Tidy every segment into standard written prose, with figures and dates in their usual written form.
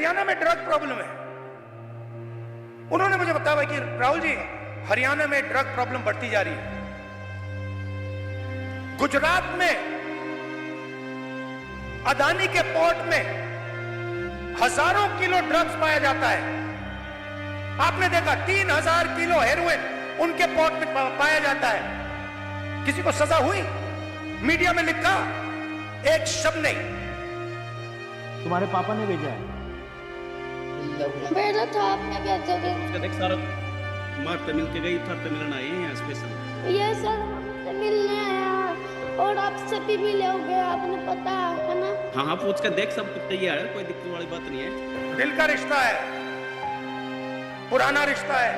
हरियाणा में drug problem है। उन्होंने मुझे बताया कि राहुल जी, हरियाणा में ड्रग प्रॉब्लम बढ़ती जा रही है। गुजरात में अदानी के पोर्ट में हजारों किलो ड्रग्स पाया जाता है। आपने देखा 3000 किलो हेरोइन उनके पोर्ट में पाया जाता है। किसी को सजा हुई? मीडिया में लिखा एक शब्द नहीं। तुम्हारे पापा ने भेजा है? मेरा था, आपने कैसे थे? उसका देख सारा मार तमिल के गई था, तमिलन आई है यहाँ स्पेशल। ये सर हमसे मिलने आया और आपसे भी मिले हो गए, आपने पता है ना? हाँ हाँ, पूछ कर देख, सब कुछ तैयार है, कोई दिक्कत वाली बात नहीं है। दिल का रिश्ता है, पुराना रिश्ता है।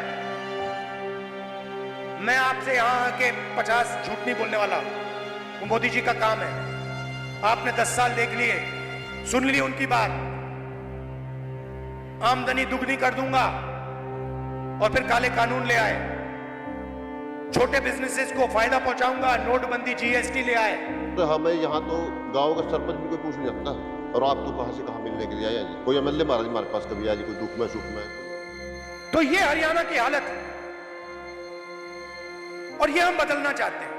मैं आपसे यहां आके 50 झूठ नहीं बोलने वाला। वो मोदी जी का काम है। आपने 10 साल देख लिए, सुन ली उनकी बात। आमदनी दुगनी कर दूंगा और फिर काले कानून ले आए। छोटे बिजनेसेस को फायदा पहुंचाऊंगा, नोटबंदी, जीएसटी ले आए। तो हमें यहाँ तो गांव का सरपंच भी कोई पूछ नहीं सकता। और आप तो कहां से कहां मिलने के लिए आए जी? कोई एमएलए महाराज हमारे पास कभी आया जी, कोई दुख में सुख में? तो ये हरियाणा की हालत है और ये हम बदलना चाहते हैं।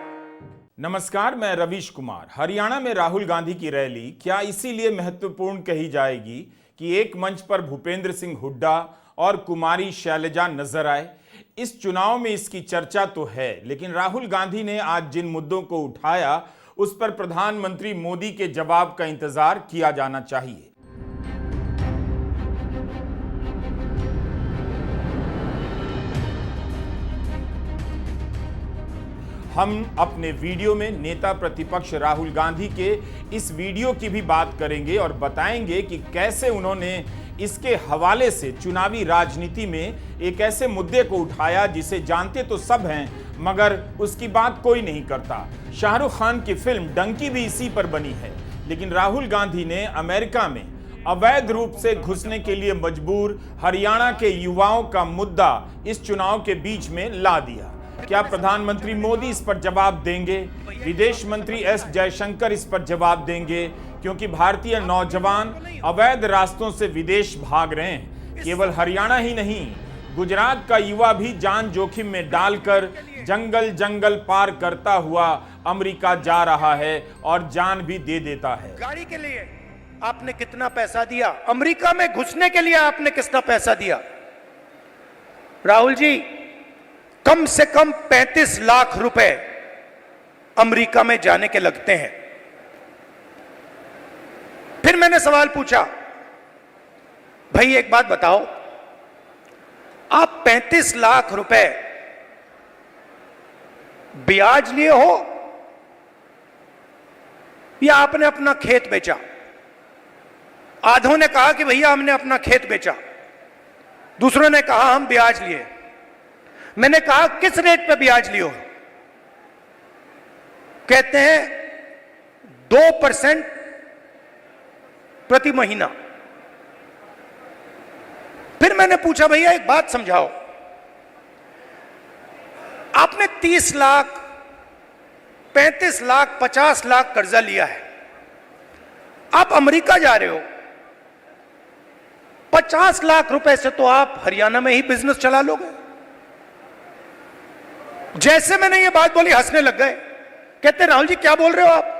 नमस्कार, मैं रवीश कुमार। हरियाणा में राहुल गांधी की रैली क्या इसीलिए महत्वपूर्ण कही जाएगी कि एक मंच पर भूपेंद्र सिंह हुड्डा और कुमारी शैलजा नजर आए? इस चुनाव में इसकी चर्चा तो है, लेकिन राहुल गांधी ने आज जिन मुद्दों को उठाया उस पर प्रधानमंत्री मोदी के जवाब का इंतजार किया जाना चाहिए। हम अपने वीडियो में नेता प्रतिपक्ष राहुल गांधी के इस वीडियो की भी बात करेंगे और बताएंगे कि कैसे उन्होंने इसके हवाले से चुनावी राजनीति में एक ऐसे मुद्दे को उठाया जिसे जानते तो सब हैं मगर उसकी बात कोई नहीं करता। शाहरुख खान की फिल्म डंकी भी इसी पर बनी है, लेकिन राहुल गांधी ने अमेरिका में अवैध रूप से घुसने के लिए मजबूर हरियाणा के युवाओं का मुद्दा इस चुनाव के बीच में ला दिया। क्या प्रधानमंत्री मोदी इस पर जवाब देंगे? विदेश मंत्री एस जयशंकर इस पर जवाब देंगे? क्योंकि भारतीय नौजवान अवैध रास्तों से विदेश भाग रहे हैं। केवल हरियाणा ही नहीं, गुजरात का युवा भी जान जोखिम में डालकर जंगल जंगल पार करता हुआ अमेरिका जा रहा है और जान भी दे देता है। गाड़ी के लिए आपने कितना पैसा दिया? अमेरिका में घुसने के लिए आपने कितना पैसा दिया? राहुल जी, कम से कम 35 लाख रुपए अमेरिका में जाने के लगते हैं। फिर मैंने सवाल पूछा, भाई एक बात बताओ, आप 35 लाख रुपए ब्याज लिए हो या आपने अपना खेत बेचा? आधों ने कहा कि भैया हमने अपना खेत बेचा, दूसरों ने कहा हम ब्याज लिए। मैंने कहा किस रेट पे ब्याज लियो? कहते हैं 2% प्रति महीना। फिर मैंने पूछा भैया एक बात समझाओ, आपने 30 लाख, 35 लाख, 50 लाख कर्जा लिया है, आप अमेरिका जा रहे हो, 50 लाख रुपए से तो आप हरियाणा में ही बिजनेस चला लोगे। जैसे मैंने ये बात बोली हंसने लग गए। कहते राहुल जी क्या बोल रहे हो आप?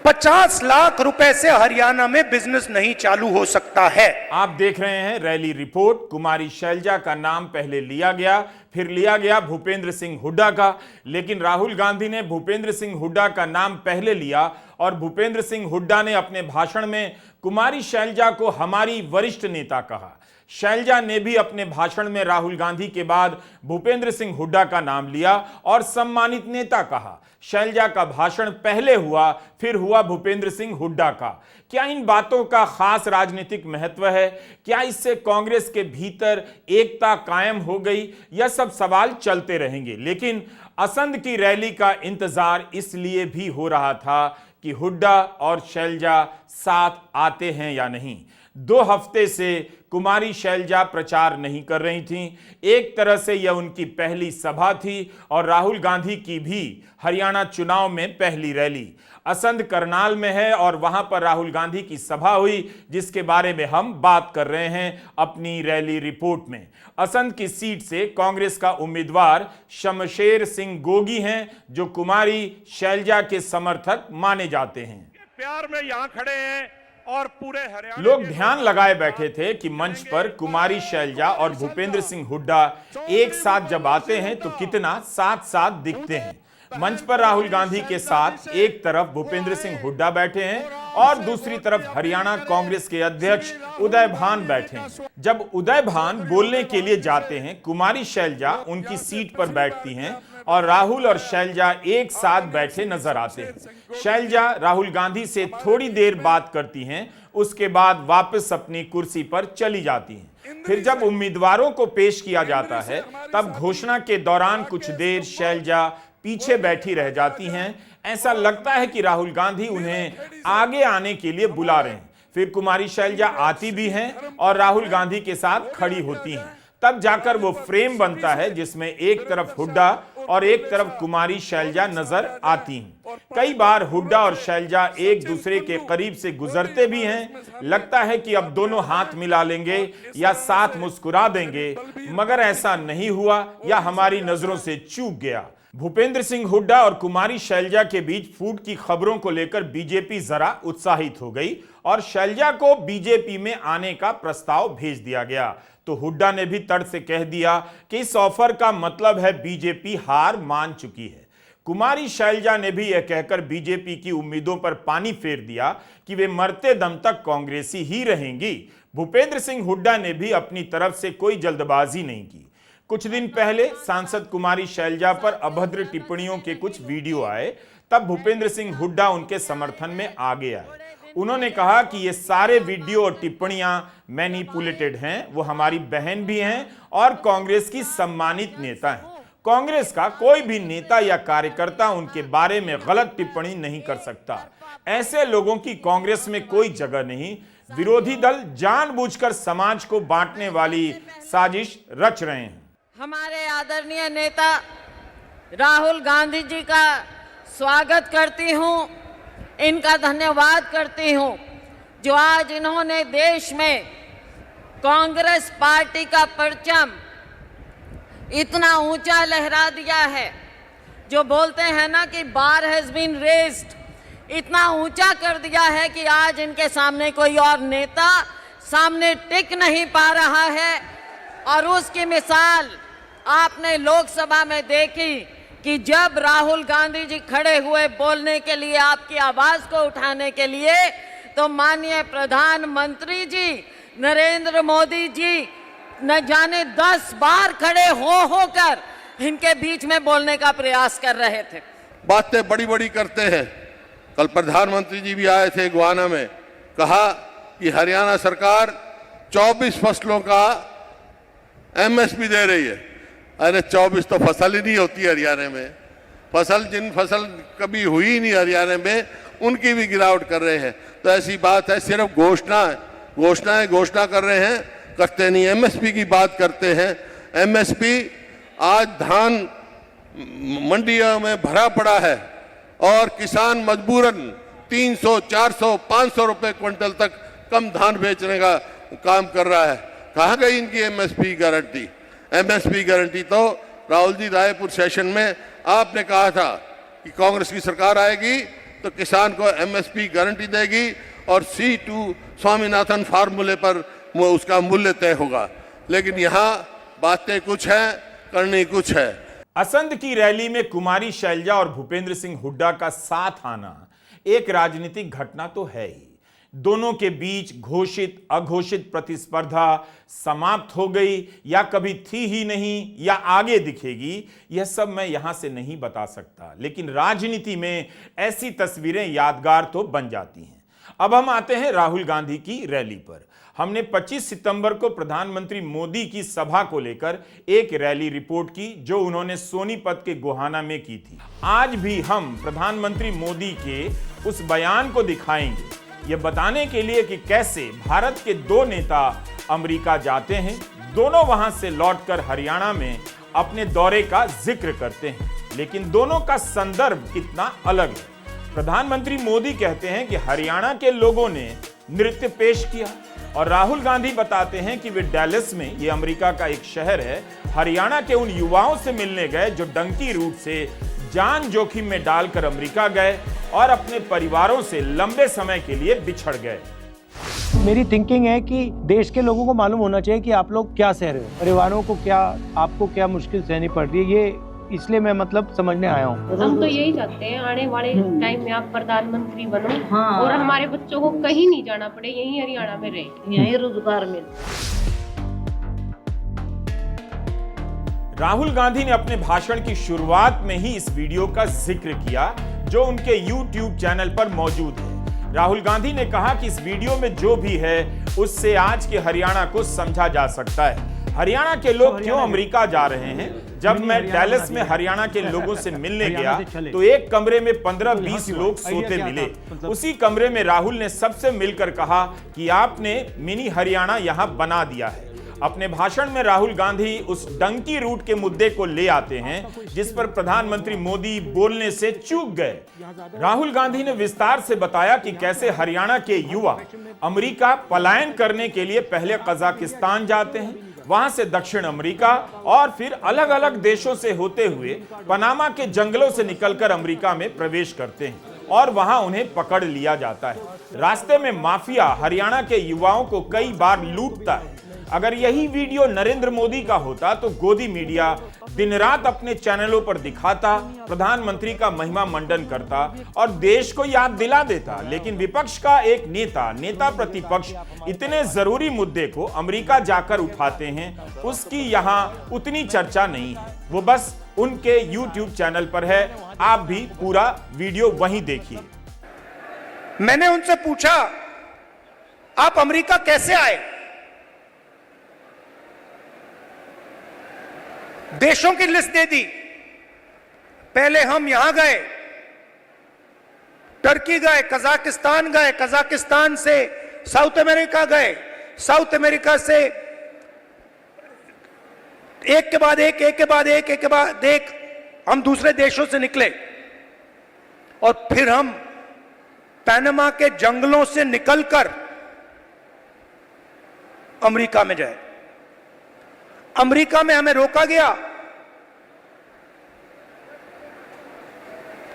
50 लाख रुपए से हरियाणा में बिजनेस नहीं चालू हो सकता है। आप देख रहे हैं रैली रिपोर्ट। कुमारी शैलजा का नाम पहले लिया गया, फिर लिया गया भूपेंद्र सिंह हुड्डा का, लेकिन राहुल गांधी ने भूपेंद्र सिंह हुड्डा का नाम पहले लिया और भूपेंद्र सिंह हुड्डा ने अपने भाषण में कुमारी शैलजा को हमारी वरिष्ठ नेता कहा। शैलजा ने भी अपने भाषण में राहुल गांधी के बाद भूपेंद्र सिंह हुड्डा का नाम लिया और सम्मानित नेता कहा। शैलजा का भाषण पहले हुआ, फिर हुआ भूपेंद्र सिंह हुड्डा का। क्या इन बातों का खास राजनीतिक महत्व है? क्या इससे कांग्रेस के भीतर एकता कायम हो गई? यह सब सवाल चलते रहेंगे, लेकिन असंध की रैली का इंतजार इसलिए भी हो रहा था कि हुड्डा और शैलजा साथ आते हैं या नहीं। 2 हफ्ते से कुमारी शैलजा प्रचार नहीं कर रही थीं। एक तरह से यह उनकी पहली सभा थी और राहुल गांधी की भी हरियाणा चुनाव में पहली रैली असंध करनाल में है और वहां पर राहुल गांधी की सभा हुई, जिसके बारे में हम बात कर रहे हैं अपनी रैली रिपोर्ट में। असंध की सीट से कांग्रेस का उम्मीदवार शमशेर सिंह गोगी हैं, जो कुमारी शैलजा के समर्थक माने जाते हैं। प्यार में यहाँ खड़े हैं और पूरे हरियाणा लोग ध्यान लगाए बैठे थे कि मंच पर कुमारी शैलजा और भूपेंद्र सिंह हुड्डा एक साथ जब आते हैं तो कितना साथ साथ दिखते हैं। मंच पर राहुल गांधी के साथ एक तरफ भूपेंद्र सिंह हुड्डा बैठे हैं और दूसरी तरफ हरियाणा कांग्रेस के अध्यक्ष उदय भान बैठे हैं। जब उदय भान बोलने के लिए जाते हैं, कुमारी शैलजा उनकी सीट पर बैठती हैं और राहुल और शैलजा एक साथ बैठे नजर आते हैं। शैलजा राहुल गांधी से थोड़ी देर बात करती हैं, उसके बाद वापस अपनी कुर्सी पर चली जाती हैं। फिर जब उम्मीदवारों को पेश किया जाता है, तब घोषणा के दौरान कुछ देर शैलजा पीछे बैठी रह जाती हैं। ऐसा लगता है कि राहुल गांधी उन्हें आगे आने के लिए बुला रहे हैं। फिर कुमारी शैलजा आती भी हैं और राहुल गांधी के साथ खड़ी होती हैं। तब जाकर वो फ्रेम बनता है जिसमें एक तरफ हुड्डा और एक तरफ कुमारी शैलजा नजर आती हैं। कई बार हुड्डा और शैलजा एक दूसरे के करीब से गुजरते भी हैं। लगता है कि अब दोनों हाथ मिला लेंगे या साथ मुस्कुरा देंगे, मगर ऐसा नहीं हुआ या हमारी नजरों से चूक गया। भूपेंद्र सिंह हुड्डा और कुमारी शैलजा के बीच फूट की खबरों को लेकर बीजेपी जरा उत्साहित हो गई और शैलजा को बीजेपी में आने का प्रस्ताव भेज दिया गया। तो हुड्डा ने भी तर्क से कह दिया कि इस ऑफर का मतलब है बीजेपी हार मान चुकी है। कुमारी शैलजा ने भी यह कहकर बीजेपी की उम्मीदों पर पानी फेर दिया कि वे मरते दम तक कांग्रेसी ही रहेंगी। भूपेंद्र सिंह हुड्डा ने भी अपनी तरफ से कोई जल्दबाजी नहीं की। कुछ दिन पहले सांसद कुमारी शैलजा पर अभद्र टिप्पणियों के कुछ वीडियो आए, तब भूपेंद्र सिंह हुड्डा उनके समर्थन में आगे आए। उन्होंने कहा कि ये सारे वीडियो और टिप्पणियां मैनिपुलेटेड हैं, वो हमारी बहन भी हैं और कांग्रेस की सम्मानित नेता हैं। कांग्रेस का कोई भी नेता या कार्यकर्ता उनके बारे में गलत टिप्पणी नहीं कर सकता। ऐसे लोगों की कांग्रेस में कोई जगह नहीं। विरोधी दल जानबूझकर समाज को बांटने वाली साजिश रच रहे हैं। हमारे आदरणीय नेता राहुल गांधी जी का स्वागत करती हूं, इनका धन्यवाद करती हूं, जो आज इन्होंने देश में कांग्रेस पार्टी का परचम इतना ऊंचा लहरा दिया है। जो बोलते हैं ना कि बार हैज बीन रेज्ड, इतना ऊंचा कर दिया है कि आज इनके सामने कोई और नेता सामने टिक नहीं पा रहा है। और उसकी मिसाल आपने लोकसभा में देखी कि जब राहुल गांधी जी खड़े हुए बोलने के लिए, आपकी आवाज को उठाने के लिए, तो माननीय प्रधानमंत्री जी नरेंद्र मोदी जी न जाने 10 बार खड़े होकर इनके बीच में बोलने का प्रयास कर रहे थे। बातें बड़ी बड़ी करते हैं। कल प्रधानमंत्री जी भी आए थे गुआना में, कहा कि हरियाणा सरकार 24 फसलों का एमएसपी दे रही है। अरे 24 तो फसल ही नहीं होती हरियाणा में। जिन फसल कभी हुई नहीं हरियाणा में, उनकी भी गिरावट कर रहे हैं। तो ऐसी बात है, सिर्फ घोषणा कर रहे हैं, करते नहीं। एमएसपी की बात करते हैं। एमएसपी आज धान मंडियों में भरा पड़ा है और किसान मजबूरन 300, 400, 500 रुपए क्विंटल तक कम धान बेचने का काम कर रहा है। कहाँ गई इनकी एमएसपी गारंटी? एमएसपी गारंटी तो राहुल जी रायपुर सेशन में आपने कहा था कि कांग्रेस की सरकार आएगी तो किसान को एमएसपी गारंटी देगी और C2 स्वामीनाथन फार्मूले पर उसका मूल्य तय होगा। लेकिन यहाँ बातें कुछ हैं, करनी कुछ है। असंध की रैली में कुमारी शैलजा और भूपेंद्र सिंह हुड्डा का साथ आना एक राजनीतिक घटना तो है ही। दोनों के बीच घोषित अघोषित प्रतिस्पर्धा समाप्त हो गई या कभी थी ही नहीं या आगे दिखेगी, यह सब मैं यहां से नहीं बता सकता। लेकिन राजनीति में ऐसी तस्वीरें यादगार तो बन जाती हैं। अब हम आते हैं राहुल गांधी की रैली पर। हमने 25 सितंबर को प्रधानमंत्री मोदी की सभा को लेकर एक रैली रिपोर्ट की, जो उन्होंने सोनीपत के गोहाना में की थी। आज भी हम प्रधानमंत्री मोदी के उस बयान को दिखाएंगे ये बताने के लिए कि कैसे भारत के दो नेता अमेरिका जाते हैं, दोनों वहां से लौटकर हरियाणा में अपने दौरे का जिक्र करते हैं, लेकिन दोनों का संदर्भ कितना अलग है। प्रधानमंत्री मोदी कहते हैं कि हरियाणा के लोगों ने नृत्य पेश किया और राहुल गांधी बताते हैं कि वे डैलस में, ये अमेरिका का एक शहर है, हरियाणा के उन युवाओं से मिलने गए जो डंकी रूट से जान जोखिम में डालकर अमेरिका गए और अपने परिवारों से लंबे समय के लिए बिछड़ गए। मेरी थिंकिंग है कि देश के लोगों को मालूम होना चाहिए कि आप लोग क्या सह रहे हो, परिवारों को क्या, आपको क्या मुश्किल सहनी पड़ रही है, ये इसलिए मैं मतलब समझने आया हूँ। हम तो यही चाहते हैं आने वाले टाइम में आप प्रधानमंत्री बनो और हमारे बच्चों को कहीं नहीं जाना पड़े, यहीं हरियाणा में रहे, यहीं रोजगार मिले। राहुल गांधी ने अपने भाषण की शुरुआत में ही इस वीडियो का जिक्र किया जो उनके YouTube चैनल पर मौजूद है। राहुल गांधी ने कहा कि इस वीडियो में जो भी है उससे आज के हरियाणा को समझा जा सकता है। हरियाणा के लोग क्यों अमेरिका जा रहे हैं? जब मैं डैलस में हरियाणा के लोगों से मिलने गया तो एक कमरे में 15-20 लोग सोते मिले। उसी कमरे में राहुल ने सबसे मिलकर कहा कि आपने मिनी हरियाणा यहां बना दिया है। अपने भाषण में राहुल गांधी उस डंकी रूट के मुद्दे को ले आते हैं जिस पर प्रधानमंत्री मोदी बोलने से चूक गए। राहुल गांधी ने विस्तार से बताया कि कैसे हरियाणा के युवा अमेरिका पलायन करने के लिए पहले कजाकिस्तान जाते हैं, वहां से दक्षिण अमेरिका और फिर अलग अलग देशों से होते हुए पनामा के जंगलों से निकलकर अमेरिका में प्रवेश करते हैं और वहां उन्हें पकड़ लिया जाता है। रास्ते में माफिया हरियाणा के युवाओं को कई बार लूटता है। अगर यही वीडियो नरेंद्र मोदी का होता तो गोदी मीडिया दिन रात अपने चैनलों पर दिखाता, प्रधानमंत्री का महिमा मंडन करता और देश को याद दिला देता। लेकिन विपक्ष का एक नेता प्रतिपक्ष इतने जरूरी मुद्दे को अमेरिका जाकर उठाते हैं, उसकी यहां उतनी चर्चा नहीं है। वो बस उनके YouTube चैनल पर है। आप भी पूरा वीडियो वहीं देखिए। मैंने उनसे पूछा, आप अमेरिका कैसे आए? देशों की लिस्ट दे दी। पहले हम यहां गए, टर्की गए, कजाकिस्तान गए, कजाकिस्तान से साउथ अमेरिका गए, साउथ अमेरिका से एक के बाद एक हम दूसरे देशों से निकले और फिर हम पनामा के जंगलों से निकलकर अमेरिका में जाए। अमेरिका में हमें रोका गया,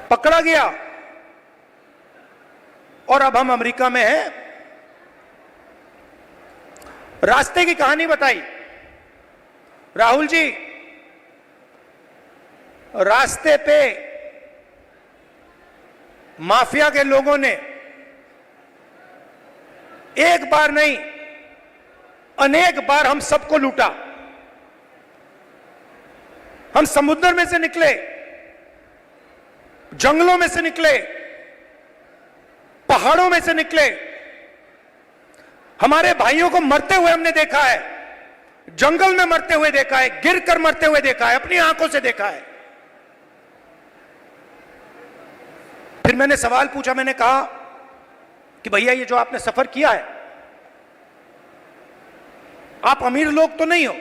पकड़ा गया और अब हम अमेरिका में हैं। रास्ते की कहानी बताई राहुल जी। रास्ते पे माफिया के लोगों ने एक बार नहीं अनेक बार हम सबको लूटा। हम समुद्र में से निकले, जंगलों में से निकले, पहाड़ों में से निकले। हमारे भाइयों को मरते हुए हमने देखा है, जंगल में मरते हुए देखा है, गिरकर मरते हुए देखा है, अपनी आंखों से देखा है। फिर मैंने सवाल पूछा, मैंने कहा कि भैया ये जो आपने सफर किया है, आप अमीर लोग तो नहीं हो,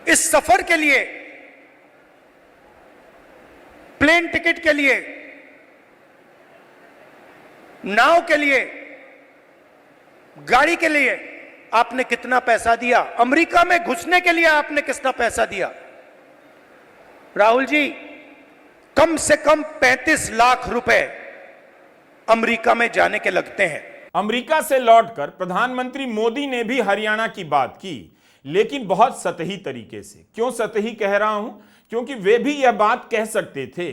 इस सफर के लिए, प्लेन टिकट के लिए, नाव के लिए, गाड़ी के लिए आपने कितना पैसा दिया? अमेरिका में घुसने के लिए आपने कितना पैसा दिया? राहुल जी, कम से कम 35 लाख रुपए अमेरिका में जाने के लगते हैं। अमेरिका से लौटकर प्रधानमंत्री मोदी ने भी हरियाणा की बात की, लेकिन बहुत सतही तरीके से। क्यों सतही कह रहा हूं? क्योंकि वे भी यह बात कह सकते थे,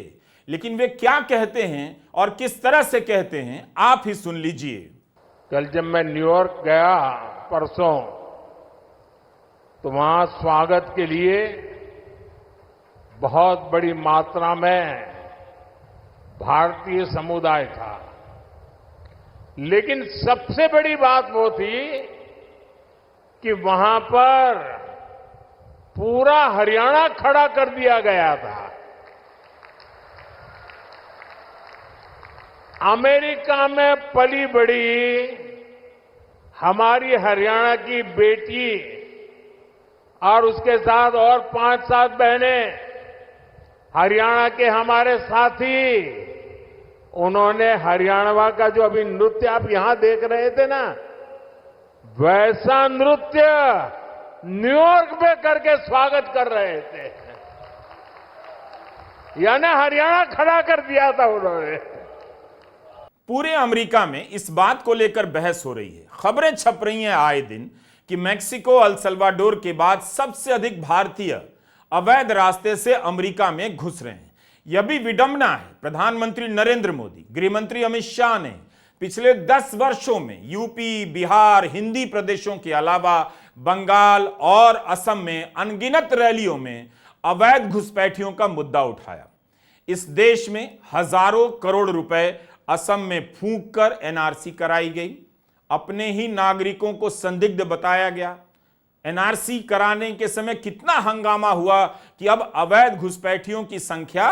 लेकिन वे क्या कहते हैं और किस तरह से कहते हैं, आप ही सुन लीजिए। कल जब मैं न्यूयॉर्क गया परसों, तो वहां स्वागत के लिए बहुत बड़ी मात्रा में भारतीय समुदाय था। लेकिन सबसे बड़ी बात वो थी कि वहां पर पूरा हरियाणा खड़ा कर दिया गया था। अमेरिका में पली बड़ी हमारी हरियाणा की बेटी और उसके साथ और 5-7 बहनें, हरियाणा के हमारे साथी, उन्होंने हरियाणा का जो अभी नृत्य आप यहां देख रहे थे ना, वैसा नृत्य न्यूयॉर्क में करके स्वागत कर रहे थे। यानी हरियाणा खड़ा कर दिया था उन्होंने। पूरे अमेरिका में इस बात को लेकर बहस हो रही है। खबरें छप रही हैं आए दिन कि मैक्सिको, अल सल्वाडोर के बाद सबसे अधिक भारतीय अवैध रास्ते से अमेरिका में घुस रहे हैं। यह भी विडंबना है, प्रधानमंत्री नरेंद्र मोदी, गृहमंत्री अमित शाह ने पिछले 10 वर्षों में यूपी, बिहार, हिंदी प्रदेशों के अलावा बंगाल और असम में अनगिनत रैलियों में अवैध घुसपैठियों का मुद्दा उठाया। इस देश में हजारों करोड़ रुपए असम में फूंक कर एनआरसी कराई गई। अपने ही नागरिकों को संदिग्ध बताया गया। एनआरसी कराने के समय कितना हंगामा हुआ कि अब अवैध घुसपैठियों की संख्या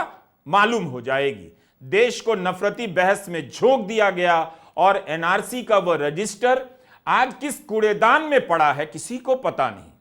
मालूम हो जाएगी। देश को नफरती बहस में झोंक दिया गया और एनआरसी का वह रजिस्टर आज किस कूड़ेदान में पड़ा है किसी को पता नहीं,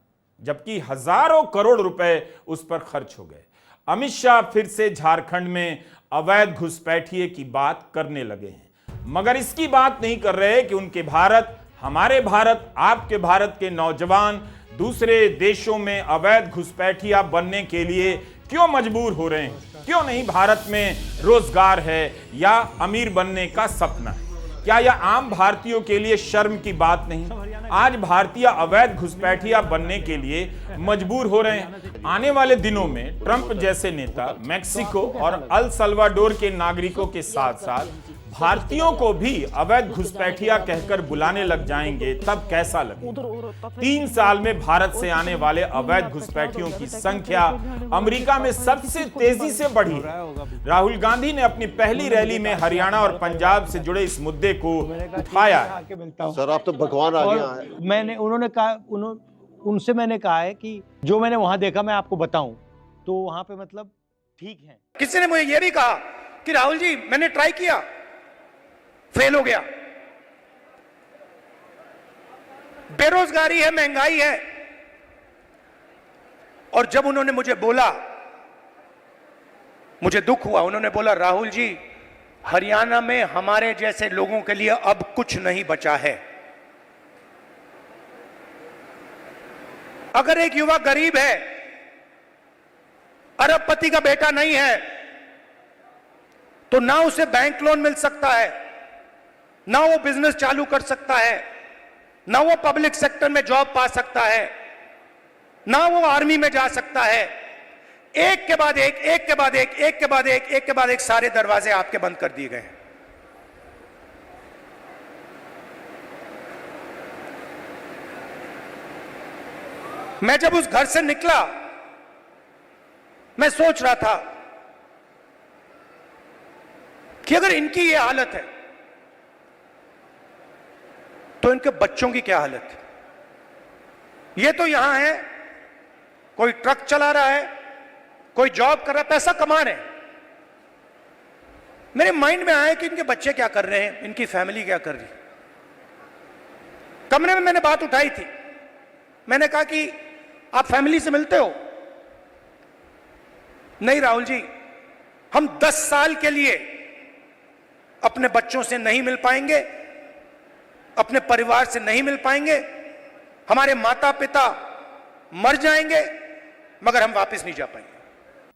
जबकि हजारों करोड़ रुपए उस पर खर्च हो गए। अमित शाह फिर से झारखंड में अवैध घुसपैठिए की बात करने लगे हैं, मगर इसकी बात नहीं कर रहे कि उनके भारत, हमारे भारत, आपके भारत के नौजवान दूसरे देशों में अवैध घुसपैठिया बनने के लिए क्यों मजबूर हो रहे हैं। क्यों नहीं भारत में रोजगार है या अमीर बनने का सपना है। क्या यह आम भारतीयों के लिए शर्म की बात नहीं? आज भारतीय अवैध घुसपैठिया बनने के लिए मजबूर हो रहे हैं। आने वाले दिनों में ट्रंप जैसे नेता मैक्सिको और अल सल्वाडोर के नागरिकों के साथ साथ भारतीयों को भी अवैध घुसपैठिया कहकर बुलाने लग जाएंगे, तब कैसा लगेगा? 3 साल में भारत से आने वाले अवैध घुसपैठियों की संख्या अमेरिका में सबसे तेजी से बढ़ी है। राहुल गांधी ने अपनी पहली रैली में हरियाणा और पंजाब से जुड़े इस मुद्दे को उठाया है। सर आप तो भगवान आ गया है। उन्होंने कहा, उनसे मैंने कहा है कि जो मैंने वहां देखा मैं आपको बताऊं, तो वहां पे मतलब ठीक है। किसी ने मुझे यह भी कहा कि राहुल जी मैंने ट्राई किया, फेल हो गया। बेरोजगारी है, महंगाई है। और जब उन्होंने मुझे बोला, मुझे दुख हुआ। उन्होंने बोला राहुल जी हरियाणा में हमारे जैसे लोगों के लिए अब कुछ नहीं बचा है। अगर एक युवा गरीब है, अरबपति का बेटा नहीं है, तो ना उसे बैंक लोन मिल सकता है, ना वो बिजनेस चालू कर सकता है, ना वो पब्लिक सेक्टर में जॉब पा सकता है, ना वो आर्मी में जा सकता है। एक के बाद एक, एक के बाद एक, एक के बाद एक, एक के बाद एक सारे दरवाजे आपके बंद कर दिए गए हैं। मैं जब उस घर से निकला, मैं सोच रहा था कि अगर इनकी ये हालत है तो इनके बच्चों की क्या हालत है। ये तो यहां है, कोई ट्रक चला रहा है, कोई जॉब कर रहा है, पैसा कमा रहे हैं। मेरे माइंड में आया कि इनके बच्चे क्या कर रहे हैं, इनकी फैमिली क्या कर रही है। कमरे में मैंने बात उठाई थी। मैंने कहा कि आप फैमिली से मिलते हो? नहीं राहुल जी, हम 10 साल के लिए अपने बच्चों से नहीं मिल पाएंगे, अपने परिवार से नहीं मिल पाएंगे। हमारे माता पिता मर जाएंगे मगर हम वापस नहीं जा पाएंगे।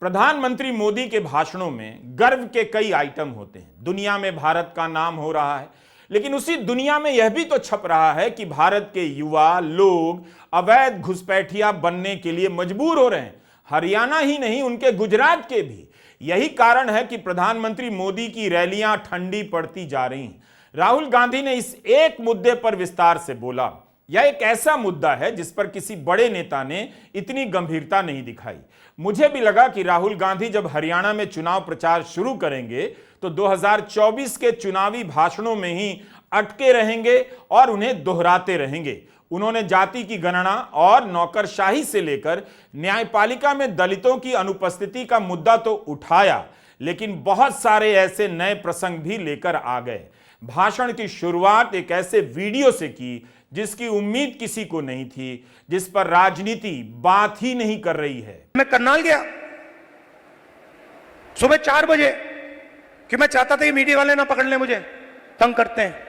प्रधानमंत्री मोदी के भाषणों में गर्व के कई आइटम होते हैं। दुनिया में भारत का नाम हो रहा है, लेकिन उसी दुनिया में यह भी तो छप रहा है कि भारत के युवा लोग अवैध घुसपैठिया बनने के लिए मजबूर हो रहे हैं। हरियाणा ही नहीं, उनके गुजरात के भी। यही कारण है कि प्रधानमंत्री मोदी की रैलियां ठंडी पड़ती जा रही हैं। राहुल गांधी ने इस एक मुद्दे पर विस्तार से बोला। यह एक ऐसा मुद्दा है जिस पर किसी बड़े नेता ने इतनी गंभीरता नहीं दिखाई। मुझे भी लगा कि राहुल गांधी जब हरियाणा में चुनाव प्रचार शुरू करेंगे तो 2024 के चुनावी भाषणों में ही अटके रहेंगे और उन्हें दोहराते रहेंगे। उन्होंने जाति की गणना और नौकरशाही से लेकर न्यायपालिका में दलितों की अनुपस्थिति का मुद्दा तो उठाया, लेकिन बहुत सारे ऐसे नए प्रसंग भी लेकर आ गए। भाषण की शुरुआत एक ऐसे वीडियो से की जिसकी उम्मीद किसी को नहीं थी, जिस पर राजनीति बात ही नहीं कर रही है। मैं करनाल गया सुबह 4 बजे कि मैं चाहता था कि मीडिया वाले ना पकड़ लें, मुझे तंग करते हैं।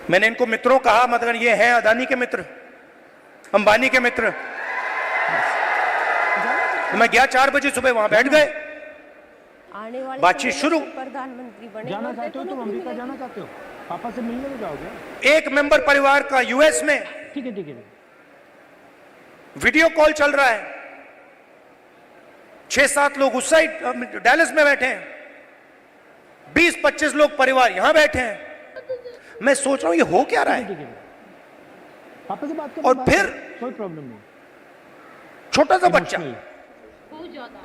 मैंने इनको मित्रों कहा, मतलब ये हैं अदानी के मित्र, अंबानी के मित्र। मैं गया 4 बजे सुबह, वहां बैठ गए, आने वाले बातचीत शुरू। प्रधानमंत्री बने। जाना चाहते हो तुम अमेरिका जाना चाहते हो? पापा से मिलने में जाओगे? एक मेंबर परिवार का यूएस में, ठीक है ठीक है, वीडियो कॉल चल रहा है, 6-7 लोग उस साइड डैलस में बैठे हैं, 20-25 लोग परिवार यहां बैठे हैं। मैं सोच रहा हूं ये हो क्या रहा है। पापा से बात करो। और फिर कोई प्रॉब्लम नहीं, छोटा सा बच्चा, बहुत ज्यादा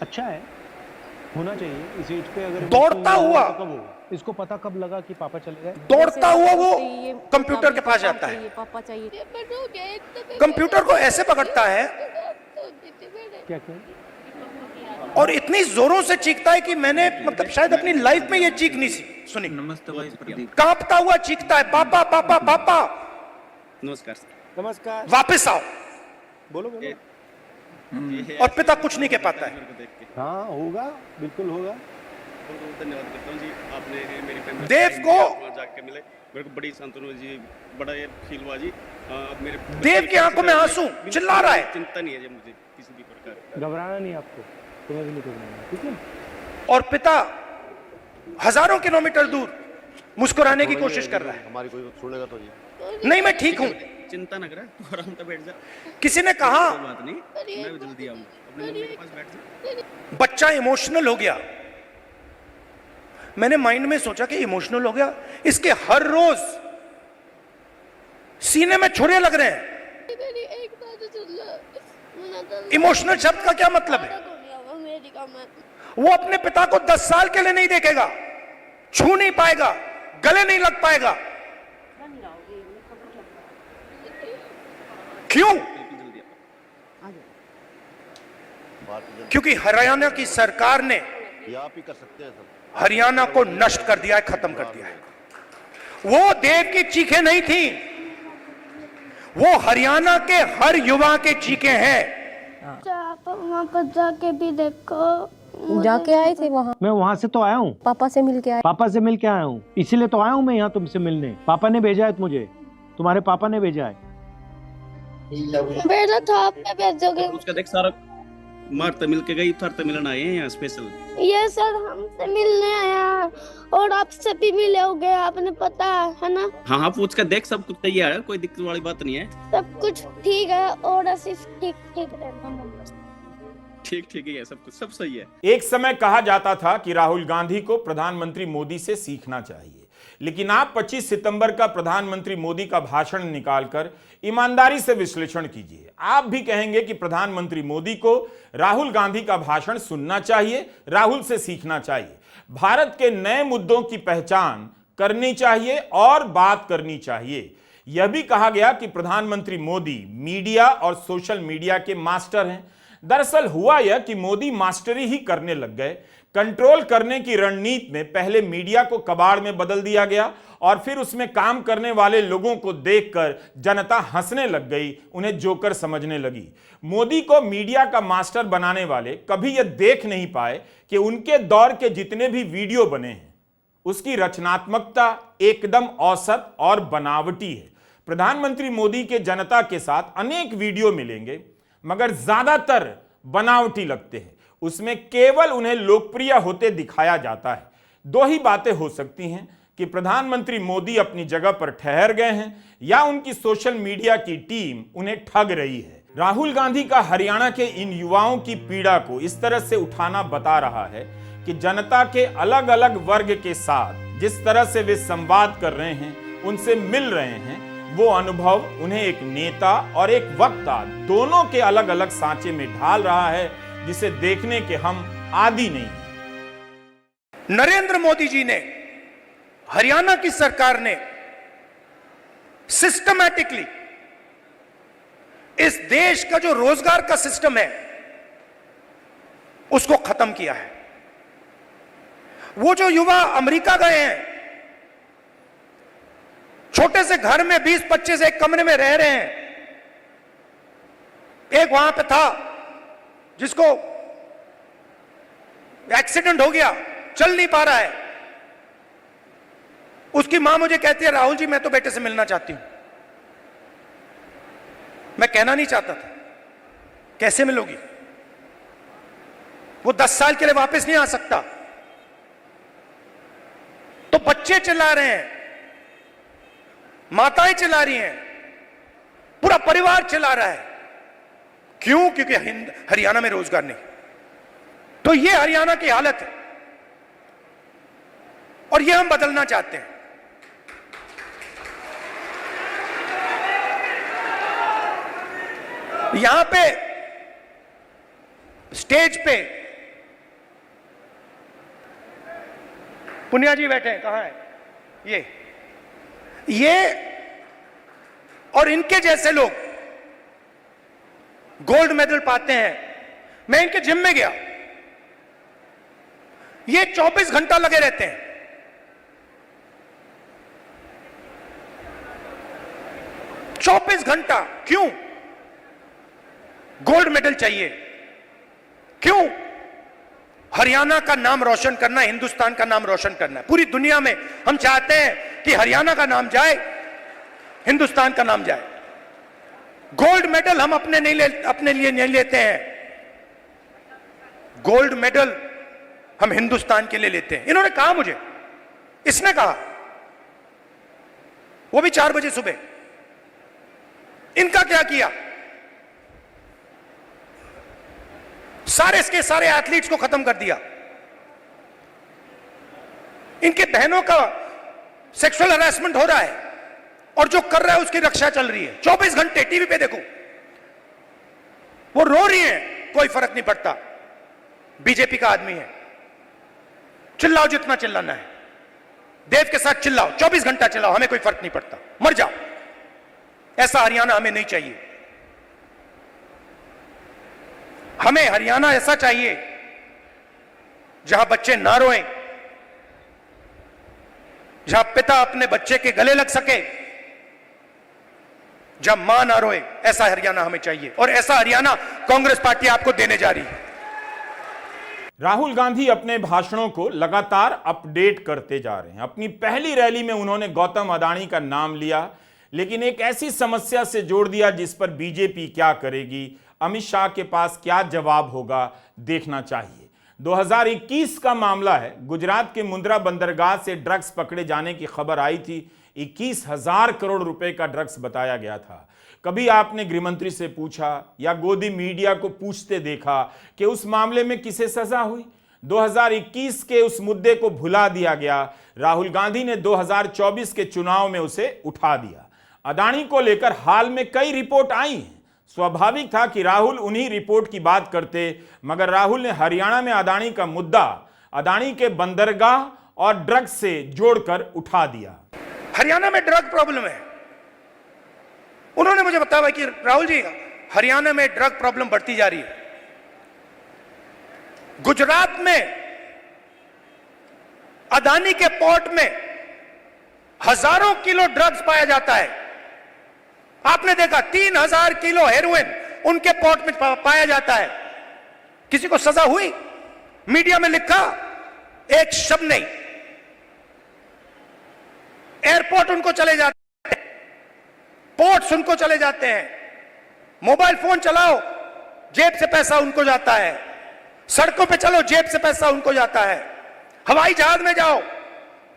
अच्छा है, होना चाहिए इस एज पे। अगर दौड़ता हुआ, तो कब होगा? इसको पता कब लगा कि पापा चले गए? दौड़ता हुआ वो कंप्यूटर के पास जाता है, पापा चाहिए। कंप्यूटर को ऐसे पकड़ता है क्या क्या? और इतनी जोरों से चीखता है कि मैंने मतलब शायद अपनी लाइफ में ये चीख नहीं सुनी। नमस्ते भाई प्रदीप। कांपता हुआ चीखता है, पापा पापा पापा। नमस्कार। नमस्कार, वापस आओ, बोलो बोलो। और पिता कुछ नहीं कह पाता है। हाँ होगा, बिल्कुल होगा। धन्यवाद करता हूँ जी, आपने मेरी फैमिली देव को जाके मिले, मेरे को बड़ी सांत्वना जी, बड़ा ये फील हुआ जी। मेरे देव की आंखों में आंसू, चिल्ला रहा है। चिंता नहीं है जी मुझे किसी भी प्रकार। घबराना नहीं आपको, तुम्हें भी नहीं करना, ठीक है? और पिता हजारों किलोमीटर दूर मुस्कुराने की कोशिश कर रहा है। हमारी कोई सुनेगा तो जी। नहीं, मैं ठीक हूं, चिंता न करे, तो आराम से बैठ जा, किसी ने कहा कोई बात नहीं, मैं भी जल्दी आऊंगा, अपने मम्मी के पास बैठ जा। बच्चा इमोशनल हो गया। मैंने माइंड में सोचा कि इमोशनल हो गया, इसके हर रोज सीने में छुरे लग रहे हैं। इमोशनल शब्द का क्या मतलब है? वो अपने पिता को 10 साल के लिए नहीं देखेगा, छू नहीं पाएगा, गले नहीं लग पाएगा। क्यों? क्योंकि हरियाणा की सरकार ने ये आप ही कर सकते हैं सब। हरियाणा को नष्ट कर दिया है, खत्म कर दिया है। वो देव की चीखें नहीं थी, वो हरियाणा के हर युवा के चीखें हैं। आप वहाँ पर जाके भी देखो। जाके आए थे वहाँ? मैं वहाँ से तो आया हूँ, पापा से मिल के आए। पापा से मिल के आया हूँ, इसीलिए तो आया हूँ मैं यहाँ तुमसे मिलने। पापा ने भेजा है मुझे, तुम्हारे पापा ने भेजा है। भेजा था, आपने भेजोगे? उसका देख सारा मार तमिल के गई, थर तमिलन आए हैं यहाँ स्पेशल। ये सर हमसे मिलने आया और आपसे भी मिले होगे, आपने पता है ना? हाँ पूछ कर देख, सब कुछ तैयार है, कोई दिक्कत वाली बात नहीं है। सब कुछ ठीक है और सिर्फ ठीक ठीक रहना। ठीक ही है, सब कुछ सब सही है। एक समय कहा जाता था कि राहुल गांधी को प्रधानमंत्री मोदी से सीखना चाहिए, लेकिन आप 25 सितंबर का प्रधानमंत्री मोदी का भाषण निकालकर ईमानदारी से विश्लेषण कीजिए। आप भी कहेंगे कि प्रधानमंत्री मोदी को राहुल गांधी का भाषण सुनना चाहिए, राहुल से सीखना चाहिए, भारत के नए मुद्दों की पहचान करनी चाहिए और बात करनी चाहिए। यह भी कहा गया कि प्रधानमंत्री मोदी मीडिया और सोशल मीडिया के मास्टर हैं। दरअसल हुआ यह कि मोदी मास्टरी ही करने लग गए। कंट्रोल करने की रणनीति में पहले मीडिया को कबाड़ में बदल दिया गया और फिर उसमें काम करने वाले लोगों को देखकर जनता हंसने लग गई, उन्हें जोकर समझने लगी। मोदी को मीडिया का मास्टर बनाने वाले कभी यह देख नहीं पाए कि उनके दौर के जितने भी वीडियो बने हैं उसकी रचनात्मकता एकदम औसत और बनावटी है। प्रधानमंत्री मोदी के जनता के साथ अनेक वीडियो मिलेंगे, मगर ज्यादातर बनावटी लगते हैं। उसमें केवल उन्हें लोकप्रिय होते दिखाया जाता है। दो ही बातें हो सकती हैं कि प्रधानमंत्री मोदी अपनी जगह पर ठहर गए हैं या उनकी सोशल मीडिया की टीम उन्हें ठग रही है। राहुल गांधी का हरियाणा के इन युवाओं की पीड़ा को इस तरह से उठाना बता रहा है कि जनता के अलग अलग वर्ग के साथ जिस तरह से वे संवाद कर रहे हैं, उनसे मिल रहे हैं, वो अनुभव उन्हें एक नेता और एक वक्ता दोनों के अलग अलग सांचे में ढाल रहा है, जिसे देखने के हम आदी नहीं हैं। नरेंद्र मोदी जी ने, हरियाणा की सरकार ने सिस्टमैटिकली इस देश का जो रोजगार का सिस्टम है उसको खत्म किया है। वो जो युवा अमेरिका गए हैं, छोटे से घर में 20-25 एक कमरे में रह रहे हैं, एक वहां पे था जिसको एक्सीडेंट हो गया, चल नहीं पा रहा है, उसकी मां मुझे कहती है राहुल जी मैं तो बेटे से मिलना चाहती हूं। मैं कहना नहीं चाहता था, कैसे मिलोगी, वो 10 साल के लिए वापस नहीं आ सकता। तो बच्चे चिल्ला रहे हैं, माताएं चिल्ला रही हैं, पूरा परिवार चिल्ला रहा है। क्यों? क्योंकि हरियाणा में रोजगार नहीं। तो ये हरियाणा की हालत है और ये हम बदलना चाहते हैं। यहां पे स्टेज पे पुनिया जी बैठे हैं, कहां है ये और इनके जैसे लोग गोल्ड मेडल पाते हैं। मैं इनके जिम में गया, ये 24 घंटा लगे रहते हैं। चौबीस घंटा क्यों? गोल्ड मेडल चाहिए। क्यों? हरियाणा का नाम रोशन करना, हिंदुस्तान का नाम रोशन करना है। पूरी दुनिया में हम चाहते हैं कि हरियाणा का नाम जाए, हिंदुस्तान का नाम जाए। गोल्ड मेडल हम अपने लिए नहीं लेते हैं, गोल्ड मेडल हम हिंदुस्तान के लिए लेते हैं। इन्होंने कहा मुझे, इसने कहा, वो भी 4 बजे सुबह। इनका क्या किया? सारे के सारे एथलीट्स को खत्म कर दिया। इनके बहनों का सेक्सुअल हरासमेंट हो रहा है और जो कर रहा है उसकी रक्षा चल रही है। 24 घंटे टीवी पे देखो, वो रो रही है, कोई फर्क नहीं पड़ता। बीजेपी का आदमी है, चिल्लाओ जितना चिल्लाना है, देव के साथ चिल्लाओ, 24 घंटा चिल्लाओ, हमें कोई फर्क नहीं पड़ता, मर जाओ। ऐसा हरियाणा हमें नहीं चाहिए। हमें हरियाणा ऐसा चाहिए जहां बच्चे ना रोएं, जहां पिता अपने बच्चे के गले लग सके, जहां मां ना रोए। ऐसा हरियाणा हमें चाहिए और ऐसा हरियाणा कांग्रेस पार्टी आपको देने जा रही है। राहुल गांधी अपने भाषणों को लगातार अपडेट करते जा रहे हैं। अपनी पहली रैली में उन्होंने गौतम अडानी का नाम लिया, लेकिन एक ऐसी समस्या से जोड़ दिया जिस पर बीजेपी क्या करेगी, अमित शाह के पास क्या जवाब होगा, देखना चाहिए। 2021 का मामला है। गुजरात के मुंद्रा बंदरगाह से ड्रग्स पकड़े जाने की खबर आई थी। 21,000 करोड़ रुपए का ड्रग्स बताया गया था। कभी आपने गृहमंत्री से पूछा या गोदी मीडिया को पूछते देखा कि उस मामले में किसे सजा हुई? 2021 के उस मुद्दे को भुला दिया गया। राहुल गांधी ने 2024 के चुनाव में उसे उठा दिया। अडानी को लेकर हाल में कई रिपोर्ट आई हैं। स्वाभाविक था कि राहुल उन्हीं रिपोर्ट की बात करते, मगर राहुल ने हरियाणा में अडानी का मुद्दा अडानी के बंदरगाह और ड्रग्स से जोड़कर उठा दिया। हरियाणा में ड्रग प्रॉब्लम है। उन्होंने मुझे बताया कि राहुल जी, हरियाणा में ड्रग प्रॉब्लम बढ़ती जा रही है। गुजरात में अडानी के पोर्ट में हजारों किलो ड्रग्स पाया जाता है। आपने देखा 3,000 किलो हेरोइन उनके पोर्ट में पाया जाता है। किसी को सजा हुई? मीडिया में लिखा? एक शब्द नहीं। एयरपोर्ट उनको चले जाते हैं, पोर्ट्स उनको चले जाते हैं। मोबाइल फोन चलाओ, जेब से पैसा उनको जाता है। सड़कों पे चलो, जेब से पैसा उनको जाता है। हवाई जहाज में जाओ,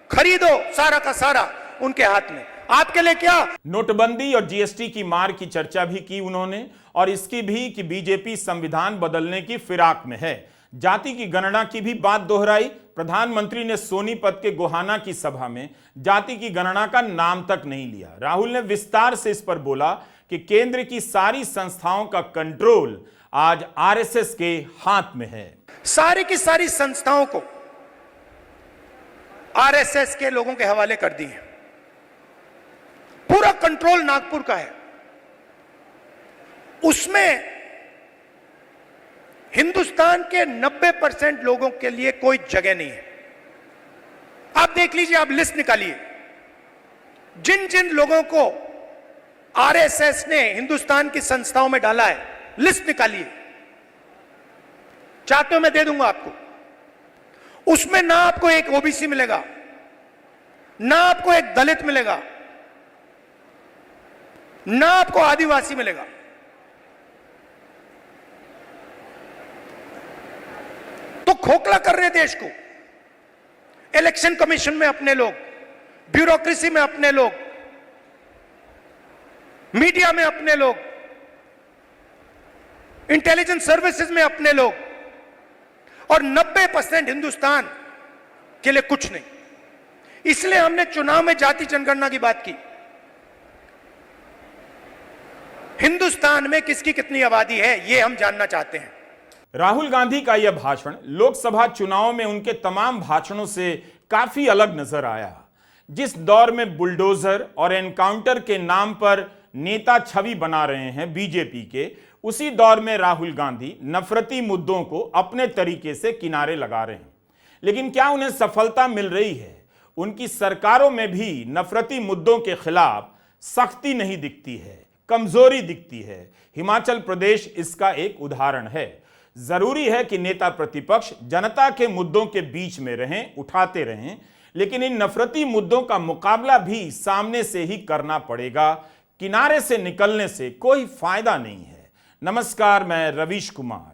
खरीदो, सारा का सारा उनके हाथ में। आपके लिए क्या? नोटबंदी और जीएसटी की मार की चर्चा भी की उन्होंने, और इसकी भी कि बीजेपी संविधान बदलने की फिराक में है। जाति की गणना की भी बात दोहराई। प्रधानमंत्री ने सोनीपत के गोहाना की सभा में जाति की गणना का नाम तक नहीं लिया। राहुल ने विस्तार से इस पर बोला कि केंद्र की सारी संस्थाओं का कंट्रोल आज आरएसएस के हाथ में है। सारी की सारी संस्थाओं को आरएसएस के लोगों के हवाले कर दी है। पूरा कंट्रोल नागपुर का है। उसमें हिंदुस्तान के 90% लोगों के लिए कोई जगह नहीं है। आप देख लीजिए, आप लिस्ट निकालिए, जिन जिन लोगों को आरएसएस ने हिंदुस्तान की संस्थाओं में डाला है, लिस्ट निकालिए, चाहते हो मैं दे दूंगा आपको। उसमें ना आपको एक ओबीसी मिलेगा, ना आपको एक दलित मिलेगा, ना आपको आदिवासी मिलेगा। तो खोखला कर रहे देश को। इलेक्शन कमीशन में अपने लोग, ब्यूरोक्रेसी में अपने लोग, मीडिया में अपने लोग, इंटेलिजेंस सर्विसेज में अपने लोग, और 90% हिंदुस्तान के लिए कुछ नहीं। इसलिए हमने चुनाव में जाति जनगणना की बात की। हिंदुस्तान में किसकी कितनी आबादी है, यह हम जानना चाहते हैं। राहुल गांधी का यह भाषण लोकसभा चुनाव में उनके तमाम भाषणों से काफी अलग नजर आया। जिस दौर में बुलडोजर और एनकाउंटर के नाम पर नेता छवि बना रहे हैं बीजेपी के, उसी दौर में राहुल गांधी नफरती मुद्दों को अपने तरीके से किनारे लगा रहे हैं। लेकिन क्या उन्हें सफलता मिल रही है? उनकी सरकारों में भी नफरती मुद्दों के खिलाफ सख्ती नहीं दिखती है, कमजोरी दिखती है। हिमाचल प्रदेश इसका एक उदाहरण है। जरूरी है कि नेता प्रतिपक्ष जनता के मुद्दों के बीच में रहें, उठाते रहें, लेकिन इन नफरती मुद्दों का मुकाबला भी सामने से ही करना पड़ेगा। किनारे से निकलने से कोई फायदा नहीं है। नमस्कार, मैं रवीश कुमार।